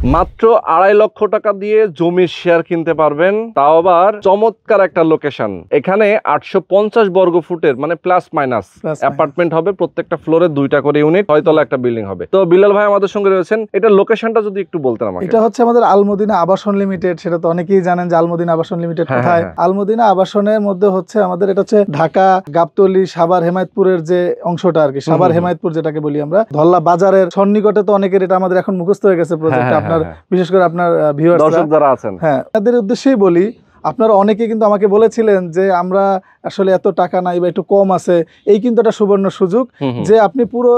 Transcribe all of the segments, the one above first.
মাত্র 2.5 লক্ষ টাকা দিয়ে জমির শেয়ার কিনতে পারবেন, তাও আবার চমৎকার একটা লোকেশন। এখানে 850 বর্গ ফুটের মানে প্লাস মাইনাস অ্যাপার্টমেন্ট হবে, প্রত্যেকটা ফ্লোরে 2টা করে ইউনিট, 6 তলা একটা বিল্ডিং হবে। তো বিলাল ভাই আমাদের সঙ্গে রয়েছেন, এটা লোকেশনটা যদি একটু বলতেন আমাকে। এটা হচ্ছে আমাদের আলমদিনা আবাসন লিমিটেড, সেটা তো অনেকেই জানেন যে আলমদিনা আবাসন লিমিটেড কোথায়। আলমদিনা আবাসনের মধ্যে হচ্ছে আমাদের এটা হচ্ছে ঢাকা গাবতলী সাভার হেমায়েতপুরের যে অংশটা আর কি, সাভার হেমায়েতপুর যেটাকে বলি আমরা, ধল্লা বাজারের সন্নিকটে। তো অনেকের এটা আমাদের এখন মুখস্থ হয়ে গেছে প্রজেক্ট, আপনার বিশেষ করে আপনার ভিউয়ার্স দর্শক যারা আছেন, হ্যাঁ তাদের উদ্দেশ্যেই বলি। আপনারা অনেকে কিন্তু আমাকে বলেছিলেন যে আমরা আসলে এত টাকা নাই বা একটু কম আছে, এই কিন্তু একটা সুবর্ণ সুযোগ যে আপনি পুরো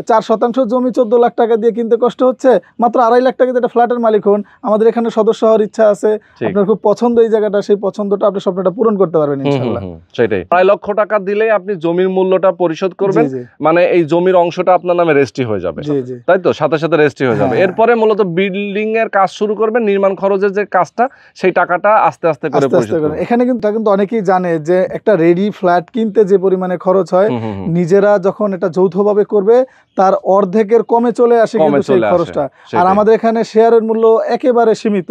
4% জমি 14 লাখ টাকা দিয়ে কিনতে কষ্ট হচ্ছে, মাত্র 2.5 লাখ টাকা দিয়ে একটা ফ্ল্যাটের মালিক হন। আমাদের এখানে সদস্য হওয়ার ইচ্ছা আছে, আপনার খুব পছন্দ এই জায়গাটা, সেই পছন্দটা আপনি স্বপ্নটা পূরণ করতে পারবেন ইনশাআল্লাহ। সেটাই, 2.5 লক্ষ টাকা দিলেই আপনি জমির মূল্যটা পরিশোধ করবেন, মানে এই জমির অংশটা আপনার নামে রেজিস্ট্রি হয়ে যাবে, তাই তো? সাথে সাথে রেজিস্ট্রি হয়ে যাবে। এরপরে মূলত বিল্ডিং এর কাজ শুরু করবেন, নির্মাণ খরচের যে কাজটা, সেই টাকাটা আস্তে আস্তে করে পরিশোধ করবেন। এখানে কিন্তু অনেকেই জানে যে একটা রেডি ফ্ল্যাট কিনতে যে পরিমাণে খরচ হয়, নিজেরা যখন এটা যৌথভাবে করবে তার অর্ধেকের কমে চলে আসে কিন্তু সেই খরচটা। আর আমাদের এখানে শেয়ারের মূল্য একেবারে সীমিত,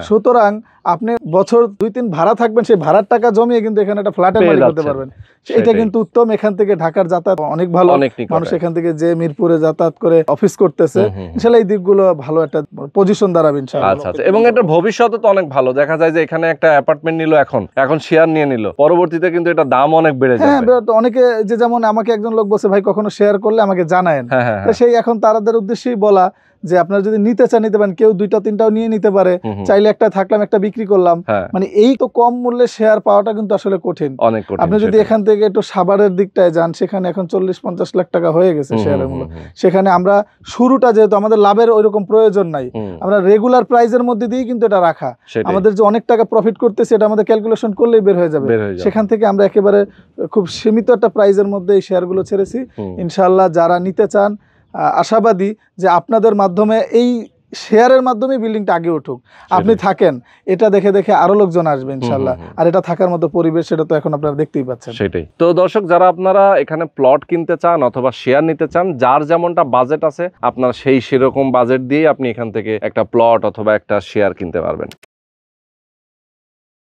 সুতরাং আপনি বছর 2-3 ভাড়া থাকবেন, সেই ভাড়ার টাকা জমিয়ে কিন্তু এখানে একটা ফ্ল্যাটের মালিক হতে পারবেন। এটা কিন্তু উত্তম। এখান থেকে ঢাকার যাতায়াত অনেক ভালো, মানুষ এখান থেকে যে মিরপুরে যাতায়াত করে অফিস করতেছে, ইনশাআল্লাহ এই দিকগুলো ভালো একটা পজিশন দাঁড়াবে ইনশাআল্লাহ। আচ্ছা, এবং এটা ভবিষ্যতে তো অনেক ভালো। দেখা যায় যে এখানে একটা অ্যাপার্টমেন্ট নিল, এখন শেয়ার নিয়ে নিল, পরবর্তীতে কিন্তু এটা দাম অনেক বেড়ে যাবে। হ্যাঁ, অনেকে যে যেমন আমাকে একজন লোক বলছে ভাই কখনো শেয়ার করলে আমাকে জানায়েন। তো সেই এখন তাদের উদ্দেশ্যেই বলা যে আপনারা যদি নিতে চান নিতে পারেন, কেউ 2টা-3টাও নিয়ে নিতে পারে, চাইলে একটা থাকলাম একটা বিক্রি করলাম। মানে এই তো কম মূল্যে শেয়ার পাওয়াটা কিন্তু আসলে কঠিন। আপনি যদি এখান থেকে একটু সাভারের দিকটায় যান, সেখানে এখন 40-50 লাখ টাকা হয়ে গেছে শেয়ারের মূল্য। সেখানে আমরা শুরুটা যেহেতু আমাদের লাভের ওইরকম প্রয়োজন নাই, আমরা রেগুলার প্রাইজের মধ্যে দিয়েই কিন্তু এটা রাখা, আমাদের যে অনেক টাকা প্রফিট করতেছে এটা আমাদের ক্যালকুলেশন করলেই বের হয়ে যাবে। সেখান থেকে আমরা একেবারে খুব সীমিত একটা প্রাইজের মধ্যে এই শেয়ারগুলো ছেড়েছি। ইনশাআল্লাহ যারা নিতে চান, আশাবাদী যে আপনাদের মাধ্যমে এই শেয়ারের মাধ্যমে বিল্ডিংটা আগে উঠুক, আপনি থাকেন, এটা দেখে দেখে আরো লোকজন আসবে ইনশাআল্লাহ। আর এটা থাকার মতো পরিবেশ, সেটা তো এখন আপনারা দেখতেই পাচ্ছেন। সেটাই তো দর্শক, যারা আপনারা এখানে প্লট কিনতে চান অথবা শেয়ার নিতে চান, যার যেমনটা বাজেট আছে, আপনার সেরকম বাজেট দিয়ে আপনি এখান থেকে একটা প্লট অথবা একটা শেয়ার কিনতে পারবেন।